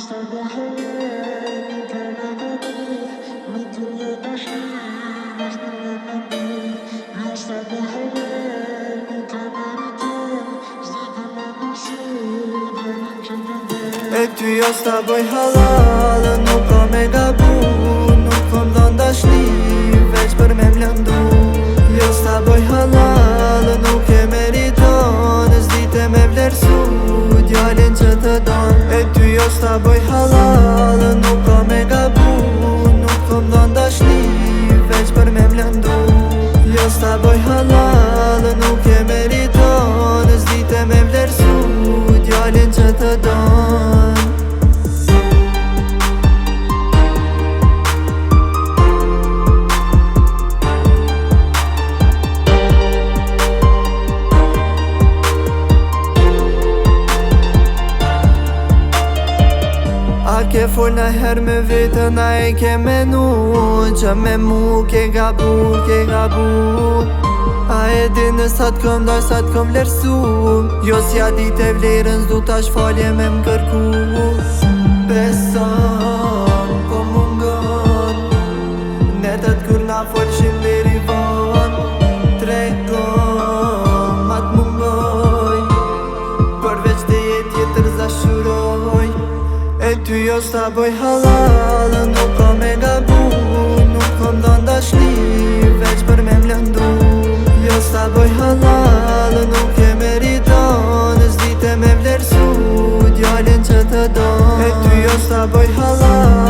E ty jo s'ta boj halal, nuk ko me gabu, nuk ko m'don dashni, veç për me m'lëndu. Jo s'ta boj halal, nuk e meriton, s'dite me vlerësu, djalin që të don. E ty jo s'ta boj halal, nuk ko me gabu, nuk ko m'don dashni, veç për me m'lëndu. Jo s'ta boj halal, nuk e meriton, s'dite me vlerësu, djalin që të don. A ke fol na her me vetën, a e ke menu që me mu ke gabu, ke gabu. A e din sa t'kom daj, sa t'kom vlerësu, jo s'ja dit e vlerën, s'du tash falje me m'kërku. Beson, po mungon, netet kur na folshin deri von, tregon, ma t'mungoj, përveç të jetë jetër zashuroj. E ty jo s'ta boj halal, nuk ko me gabu, nuk ko m'don dashni, veç për me m'lëndu. Jo s'ta boj halal, nuk e meriton, s'dite me vlerësu, djalin që të don. E ty jo s'ta boj halal